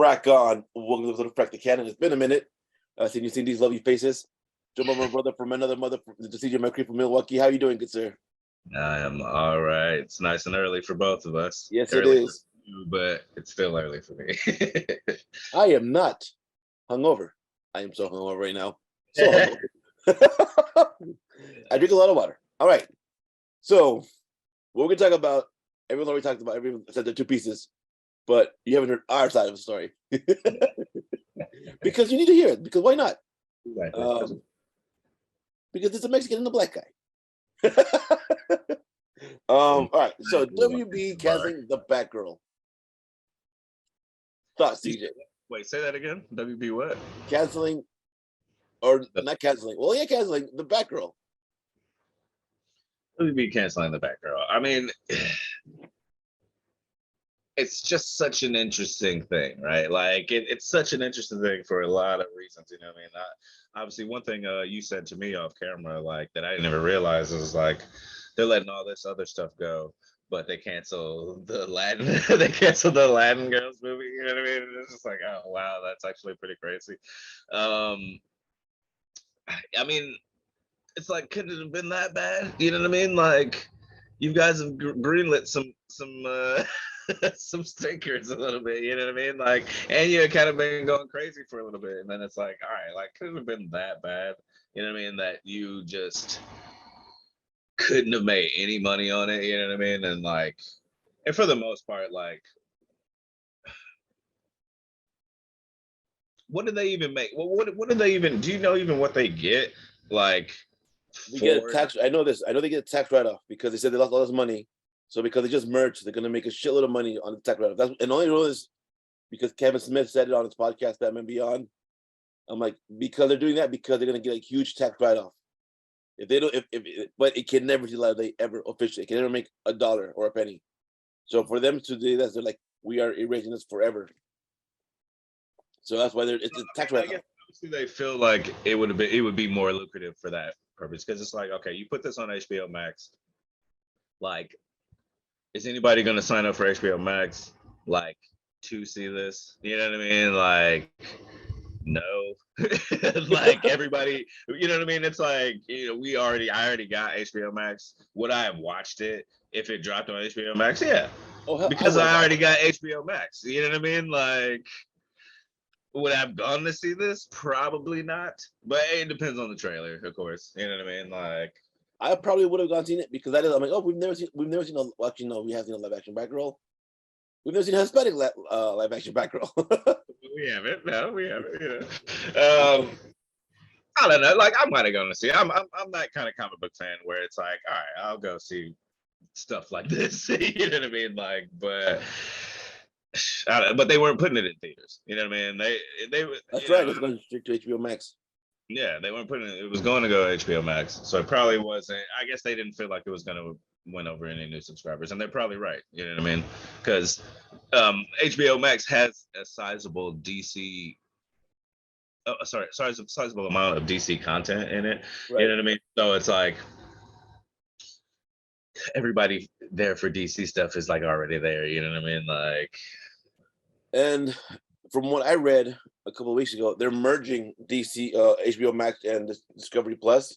Frack on. Welcome to the Frack The Canon. It's been a minute since you've seen these lovely faces. Joe, my brother from another mother, the CJ McCree from Milwaukee. How you doing, good sir? I am all right. It's nice and early for both of us. Yes, early it is. For you, but it's still early for me. I am not hungover. I am so hungover right now. So hungover. I drink a lot of water. All right. So what we're gonna talk about, everyone already talked about, everyone said the two pieces, but you haven't heard our side of the story. Because you need to hear it, because why not? Because it's a Mexican and a black guy. All right, so WB canceling the Batgirl. Thoughts, CJ? Wait, say that again. WB what? Canceling, or not canceling? Well, yeah, canceling the Batgirl. WB canceling the Batgirl. I mean, it's just such an interesting thing, right? Like it's such an interesting thing for a lot of reasons. You know what I mean? Obviously, one thing you said to me off camera, like that I never realized is like they're letting all this other stuff go, but they cancel the Latin, they canceled the Latin Girls movie. You know what I mean? It's just like, oh wow, that's actually pretty crazy. I mean, it's like, could it have been that bad? You know what I mean? Like, you guys have greenlit some some stinkers a little bit, you know what I mean? Like, and you kind of been going crazy for a little bit, and then it's like, all right, like, could it have been that bad? You know what I mean? That you just couldn't have made any money on it, you know what I mean? And like, and for the most part, like, what did they even make? Well, what did they even? Do you know even what they get? Like, they get a tax. I know this. I know they get a tax write-off because they said they lost all this money. So because they just merged, they're gonna make a shitload of money on the tax write-off. That's, and only know this because Kevin Smith said it on his podcast, Batman Beyond. I'm like, because they're doing that because they're gonna get a huge tax write-off. If they don't, but it can never be allowed. They ever officially, it can never make a dollar or a penny. So for them to do that, they're like, we are erasing this forever. So that's why it's a tax write-off. Obviously, they feel like it would be more lucrative for that purpose because it's like, okay, you put this on HBO Max, like, is anybody going to sign up for HBO Max like to see this? You know what I mean? Like, no. Like everybody, you know what I mean? It's like, you know, I already got HBO Max. Would I have watched it if it dropped on HBO Max? Yeah. Because I already got HBO Max. You know what I mean? Like, would I have gone to see this? Probably not. But it depends on the trailer, of course. You know what I mean? Like, I probably would have gone seen it because I'm like, oh, we've never seen actually no, we have seen a live action Batgirl. We've never seen a Hispanic live action Batgirl. We haven't. No, we haven't. You know. I don't know. Like, I might have gone to see. I'm that kind of comic book fan where it's like, all right, I'll go see stuff like this. You know what I mean? Like, but they weren't putting it in theaters. You know what I mean? They That's right. It's going straight to HBO Max. Yeah, they weren't putting it. It was going to go to HBO Max, so it probably wasn't. I guess they didn't feel like it was going to win over any new subscribers, and they're probably right. You know what I mean? Because HBO Max has a sizable DC. Oh, sorry, sizable amount of DC content in it. Right. You know what I mean? So it's like everybody there for DC stuff is like already there. You know what I mean? Like, and from what I read a couple of weeks ago, they're merging DC, HBO Max, and Discovery Plus.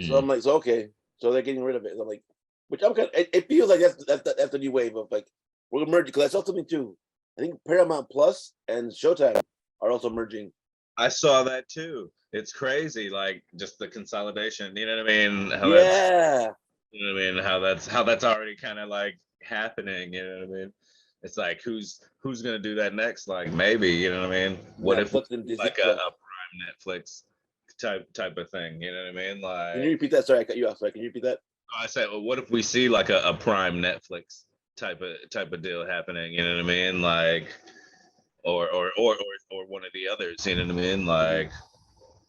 So I'm like, so okay, so they're getting rid of it. And I'm like, which I'm kind of, it feels like that's the new wave of like we're gonna merge, because I saw something too. I think Paramount Plus and Showtime are also merging. I saw that too. It's crazy, like just the consolidation. You know what I mean? Yeah. You know what I mean? How that's already kind of like happening. You know what I mean? It's like who's gonna do that next? Like maybe, you know what I mean? What Netflix if like a Prime Netflix type of thing? You know what I mean? Like, can you repeat that? Sorry, I cut you off. Sorry, can you repeat that? I said, well, what if we see like a Prime Netflix type of deal happening? You know what I mean? Like, or one of the others. You know what I mean? Like,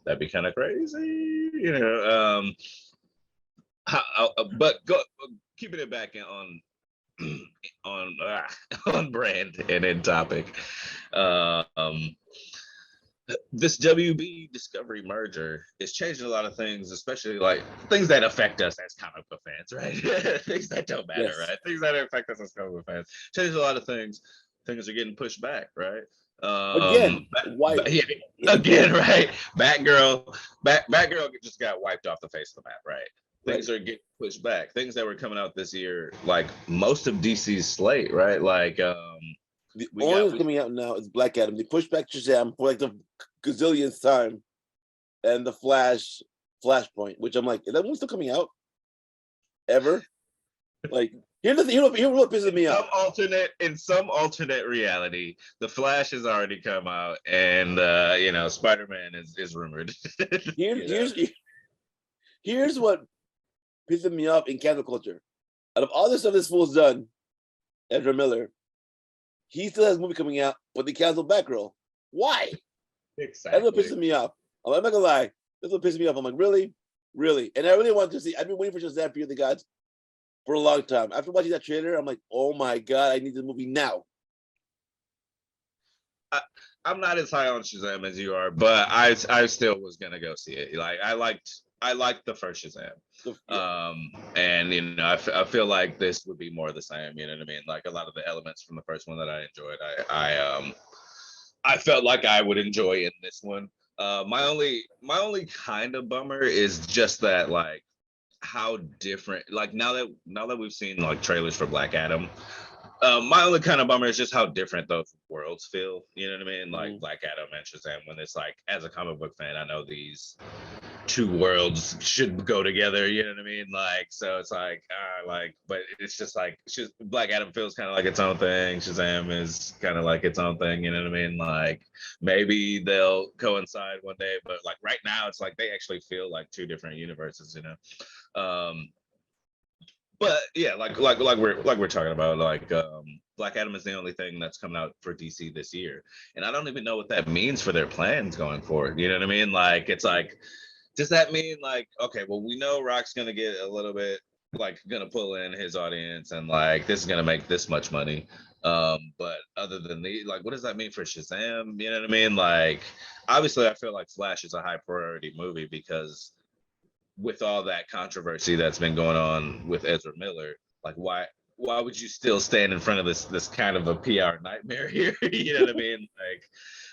that'd be kind of crazy. You know. But keeping it back on brand and in topic. This WB Discovery merger is changing a lot of things, especially like things that affect us as comic book fans, right? Things that don't matter, yes. Right? Things that affect us as comic book fans. Changing a lot of things. Things are getting pushed back, right? Again, why? Yeah, again, right? Batgirl just got wiped off the face of the map, right? Things are getting pushed back. Things that were coming out this year, like most of DC's slate, right? Like the only thing coming out now is Black Adam. They pushed back Shazam for like the gazillionth time, and the Flashpoint, which I'm like, is that one still coming out? Ever? Like, here's what pisses me off. In some alternate reality, the Flash has already come out, and Spider-Man is rumored. Here's what pisses me off in cancel culture. Out of all the stuff this fool's done, Ezra Miller, he still has a movie coming out, but they canceled Batgirl. Why? Exactly. That's what pisses me off. I'm not gonna lie. That's what pisses me off. I'm like, really? And I really want to see. I've been waiting for Shazam for the gods for a long time. After watching that trailer, I'm like, oh my god, I need the movie now. I'm not as high on Shazam as you are, but I still was gonna go see it. Like I liked the first Shazam, and I feel like this would be more of the same. You know what I mean? Like a lot of the elements from the first one that I enjoyed, I felt like I would enjoy in this one. My only kind of bummer is just that like how different, like now that we've seen like trailers for Black Adam, my only kind of bummer is just how different those worlds feel. You know what I mean? Like Black Adam and Shazam, when it's like, as a comic book fan, I know these two worlds should go together. You know what I mean? Like, so it's like, but it's just like Black Adam feels kind of like its own thing. Shazam is kind of like its own thing. You know what I mean? Like, maybe they'll coincide one day, but like right now, it's like they actually feel like two different universes. You know? But yeah, like we're talking about, like Black Adam is the only thing that's coming out for DC this year, and I don't even know what that means for their plans going forward. You know what I mean? Like, it's like, does that mean like, okay, well, we know Rock's gonna get a little bit, like, gonna pull in his audience, and like this is gonna make this much money. But other than like, what does that mean for Shazam? You know what I mean? Like, obviously, I feel like Flash is a high priority movie because with all that controversy that's been going on with Ezra Miller, like why would you still stand in front of this kind of a PR nightmare here? You know what I mean? Like,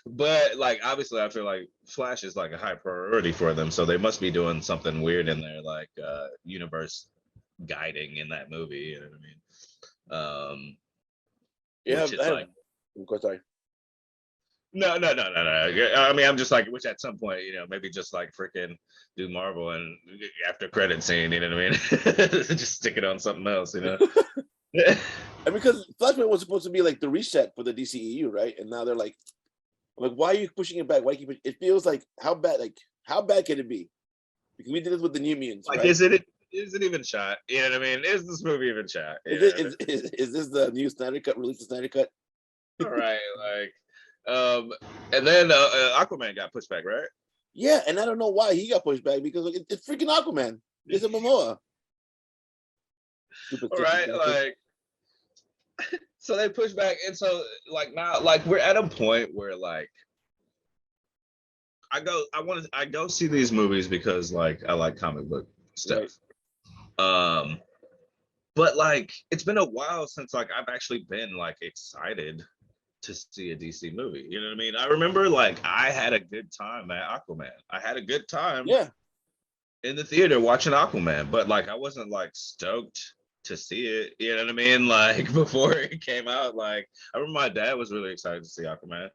but like obviously I feel like Flash is like a high priority for them, so they must be doing something weird in there, like universe guiding in that movie. You know what I mean? Yeah, which is like, sorry. No. I mean, I'm just like, which at some point, maybe just like freaking do Marvel and after credit scene, you know what I mean? Just stick it on something else, And because Flashpoint was supposed to be like the reset for the DCEU, right? And now they're like, why are you pushing it back? Why keep it? It feels like how bad can it be? Because we did this with the New Mutants, like, right? Is it even shot? You know what I mean? Is this movie even shot? Is this the new Snyder Cut? Release the Snyder Cut? All right, like. And then Aquaman got pushed back, right? Yeah, and I don't know why he got pushed back, because it's freaking Aquaman. It's a Momoa. All right, like, so they pushed back, and so like now, like we're at a point where like I go see these movies because like I like comic book stuff. Right. But like it's been a while since like I've actually been like excited to see a DC movie. You know what I mean? I remember like I had a good time at Aquaman. I had a good time in the theater watching Aquaman, but like I wasn't like stoked to see it. You know what I mean? Like before it came out, like I remember my dad was really excited to see Aquaman.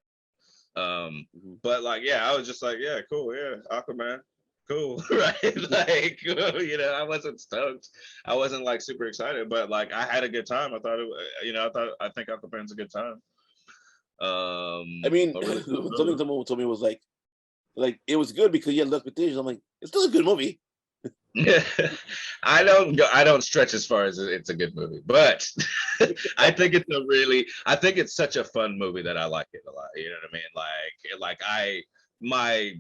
But like, yeah, I was just like, yeah, cool, yeah, Aquaman. Cool, right? Like, I wasn't stoked. I wasn't like super excited, but like I had a good time. I thought I think Aquaman's a good time. I mean, something someone told me was like it was good because you had less expectations. I'm like, it's still a good movie. I don't stretch as far as it's a good movie, but I think it's such a fun movie that I like it a lot. You know what I mean? My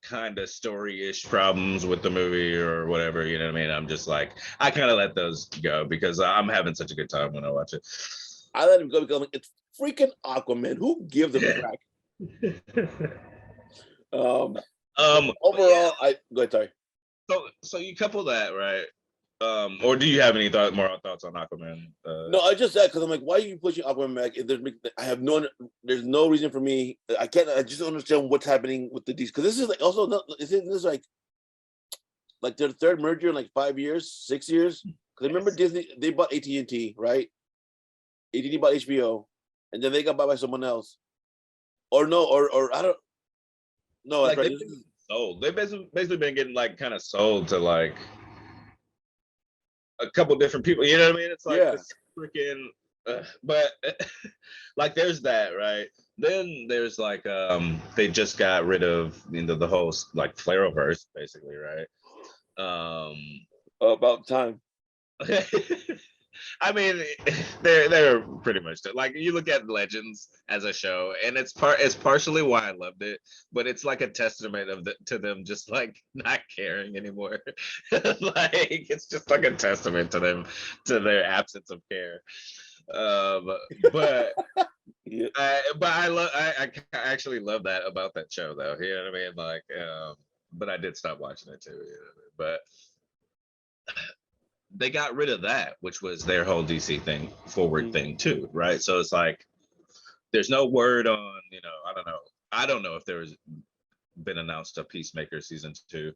kind of story-ish problems with the movie or whatever, you know what I mean? I'm just like, I kind of let those go because I'm having such a good time when I watch it. I let him go because it's freaking Aquaman. Who gives a crap? Overall, go ahead, sorry. So you couple that, right? Or do you have any more thoughts on Aquaman? No, I just said because I'm like, why are you pushing Aquaman back? There's no reason for me. I just don't understand what's happening with the DC because this is like also not. This is like their third merger in like 5 years, 6 years. Because remember Disney, they bought AT&T, right? AT&T bought HBO, and then they got bought by someone else. Or no, or I don't. No, like that's right. they've been sold. They've basically been getting like kind of sold to like a couple different people. You know what I mean? It's like this freaking. But like, there's that, right? Then there's like they just got rid of the whole like Flareverse, basically, right? About time. I mean, they're pretty much like, you look at Legends as a show, and it's partially why I loved it, but it's like a testament to them just like not caring anymore. Like, it's just like a testament to them, to their absence of care. But Yeah. I actually love that about that show, though. You know what I mean? Like, but I did stop watching it too. You know what I mean? But they got rid of that, which was their whole DC forward thing too, right? So it's like there's no word on, I don't know if there's been announced a Peacemaker season 2.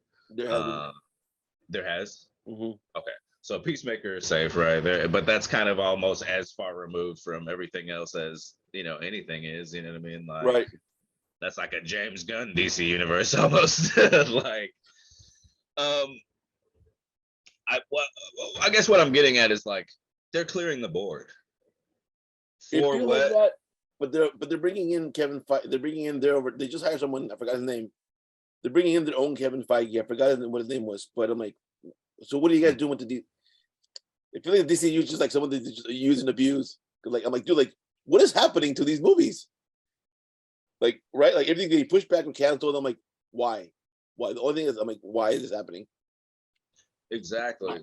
There has. Mm-hmm. Okay, so Peacemaker is safe, right there, but that's kind of almost as far removed from everything else as anything is. You know what I mean? Like, right. That's like a James Gunn DC universe almost. Like, I guess what I'm getting at is like they're clearing the board for what? Like that, but they're bringing in Kevin Feige. They're bringing in They just hired someone. I forgot his name. They're bringing in their own Kevin Feige. I forgot what his name was. But I'm like, so what are you guys doing with the? I feel like DCU is just like someone that just use and abuse. Like, I'm like, dude, like, what is happening to these movies? Like, right? Like, everything getting pushed back and canceled. I'm like, why? Why? The only thing is, I'm like, why is this happening? Exactly.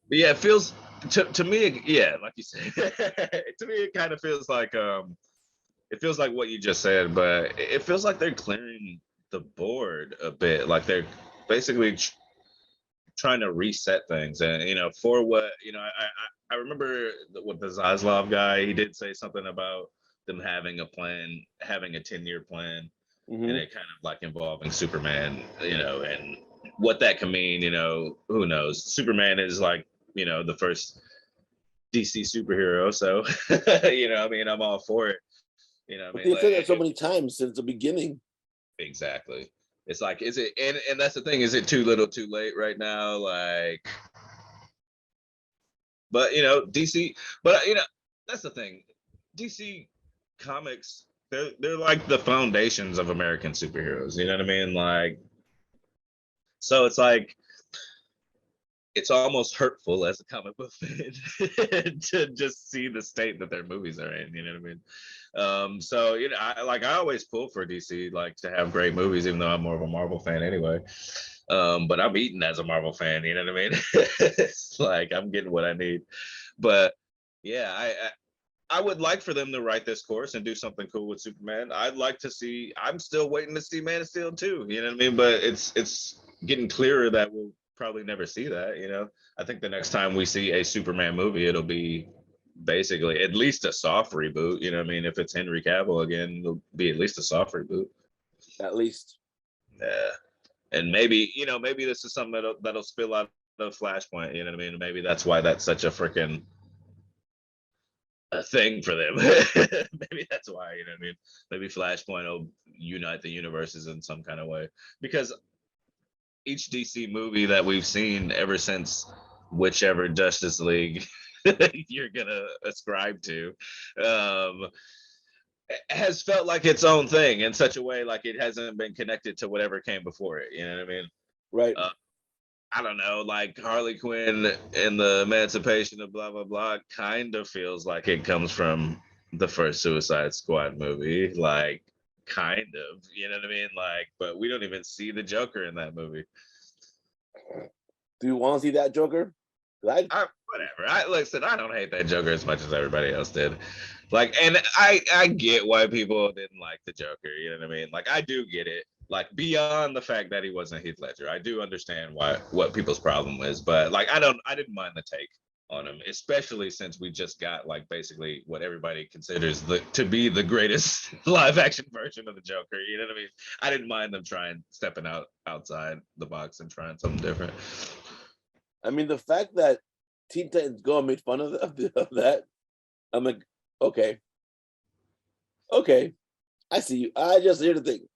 But yeah, it feels to me, yeah, like you said, to me it kind of feels like it feels like what you just said, but it feels like they're clearing the board a bit, like they're basically trying to reset things, and for what I remember with the Zaslav guy, he did say something about them having a plan, having a 10-year plan, and it kind of like involving Superman, and what that can mean, who knows? Superman is like, the first DC superhero, so I mean, I'm all for it. But they've said that so many times since the beginning. Exactly. It's like, is it, and that's the thing, is it too little too late right now? Like, but DC, but that's the thing. DC comics, they're like the foundations of American superheroes. You know what I mean? Like, so it's like, it's almost hurtful as a comic book fan to just see the state that their movies are in. You know what I mean? So I always pull for DC, like, to have great movies, even though I'm more of a Marvel fan anyway. But I'm eating as a Marvel fan. You know what I mean? It's like I'm getting what I need. But yeah, I would like for them to write this course and do something cool with Superman. I'd like to see. I'm still waiting to see Man of Steel too. You know what I mean? But it's getting clearer that we'll probably never see that. I think the next time we see a Superman movie, it'll be basically at least a soft reboot. You know what I mean? If it's Henry Cavill again, it'll be at least a soft reboot. At least. Yeah. And maybe this is something that'll spill out of Flashpoint. You know what I mean? Maybe that's why that's such a freaking a thing for them. Maybe that's why. You know what I mean? Maybe Flashpoint will unite the universes in some kind of way, because each DC movie that we've seen ever since whichever Justice League you're gonna ascribe to, has felt like its own thing in such a way, like it hasn't been connected to whatever came before it. You know what I mean? Right. I don't know, like Harley Quinn and the Emancipation of blah blah blah kind of feels like it comes from the first Suicide Squad movie, like, kind of, you know what I mean? Like, but we don't even see the Joker in that movie. Do you want to see that Joker? Whatever. Listen, I don't hate that Joker as much as everybody else did. Like, and I get why people didn't like the Joker. You know what I mean? Like, I do get it. Like, beyond the fact that he wasn't Heath Ledger, I do understand what people's problem is. But like, I didn't mind the take on him, especially since we just got like basically what everybody considers to be the greatest live action version of the Joker. You know what I mean? I didn't mind them stepping outside the box and trying something different. I mean, the fact that Teen Titans Go made fun of that, I'm like, okay, I see you. Here's the thing.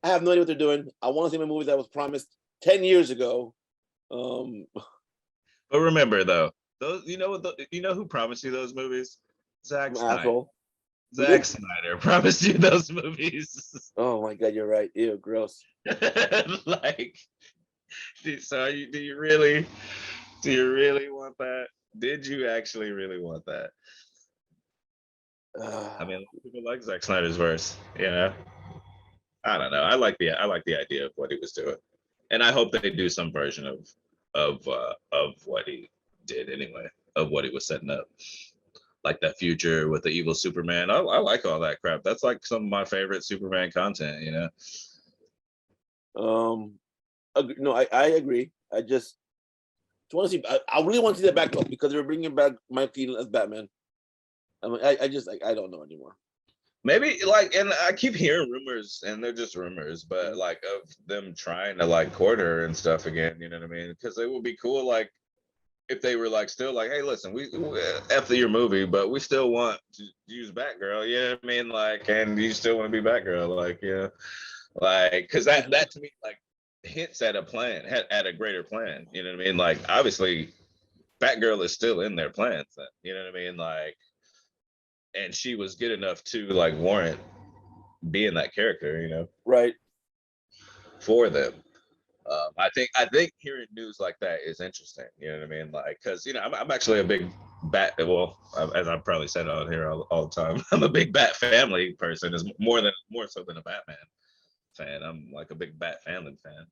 I have no idea what they're doing. I want to see my movie that was promised 10 years ago. But remember, though, those you know who promised you those movies? Zack Snyder. Asshole. Zack Snyder promised you those movies. Oh my God, you're right. Ew, gross. Like, so do you really want that? Did you actually really want that? I mean, people like Zack Snyder's verse. You know, I don't know. I like the idea of what he was doing, and I hope they do some version of what he did anyway, of what he was setting up, like that future with the evil Superman. I like all that crap. That's like some of my favorite Superman content. You know. No, I agree. I just want to see. I really want to see that back though, because they're bringing back Mike Keaton as Batman. I mean, I don't know anymore. Maybe like, and I keep hearing rumors, and they're just rumors, but like of them trying to like court her and stuff again. You know what I mean? Because it would be cool, like if they were like still like, hey, listen, we after your movie, but we still want to use Batgirl. You know what I mean? Like, and you still want to be Batgirl, like, yeah, like because that to me like hints at a plan, at a greater plan. You know what I mean? Like, obviously, Batgirl is still in their plans. You know what I mean? Like, and she was good enough to like warrant being that character, you know, right? For them. I think hearing news like that is interesting. You know what I mean? Like, because I'm actually a big Bat. Well, as I've probably said on here all the time, I'm a big Bat family person. Is more so than a Batman fan. I'm like a big Bat family fan,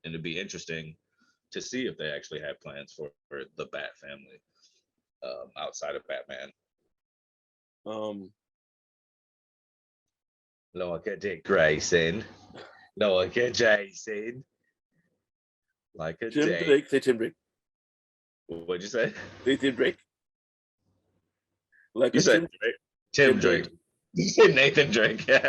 and it'd be interesting to see if they actually had plans for the Bat family outside of Batman. Like a Dick Grayson, like a Jason, like a Tim Dave. Drake. Say Tim Drake. What'd you say? Say Tim Drake. Like you a said Tim Drake. You said Nathan Drake. All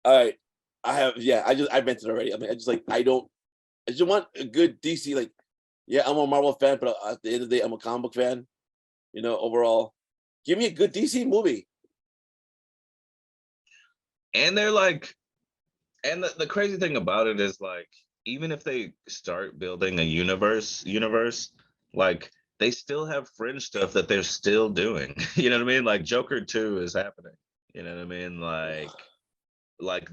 right. I mentioned already. I mean, I just want a good DC. Like, yeah, I'm a Marvel fan, but at the end of the day, I'm a comic book fan. You know, overall, give me a good DC movie. And they're like, and the crazy thing about it is like, even if they start building a universe, like they still have fringe stuff that they're still doing. You know what I mean? Like Joker 2 is happening. You know what I mean? Like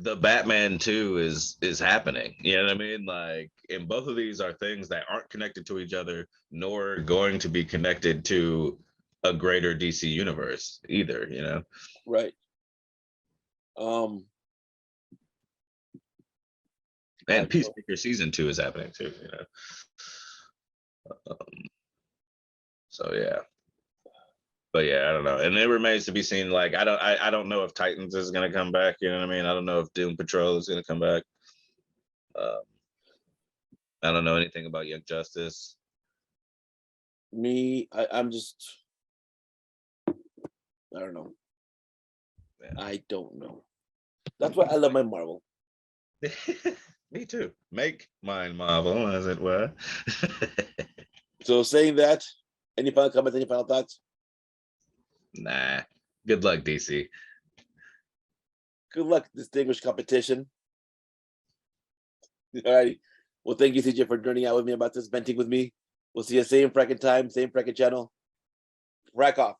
the Batman 2 is happening. You know what I mean? Like, and both of these are things that aren't connected to each other, nor going to be connected to a greater DC universe either, you know? Right. And Peacemaker season 2 is happening too, you know? So yeah. But yeah, I don't know. And it remains to be seen. Like, I don't know if Titans is gonna come back, you know what I mean? I don't know if Doom Patrol is gonna come back. I don't know anything about Young Justice. I'm just, I don't know. Yeah. I don't know. That's why I love my Marvel. Me too. Make mine Marvel, as it were. So saying that, any final comments, any final thoughts? Nah. Good luck, DC. Good luck, distinguished competition. All right. Well, thank you, CJ, for joining out with me about this, venting with me. We'll see you same fracking time, same fracking channel. Frack off.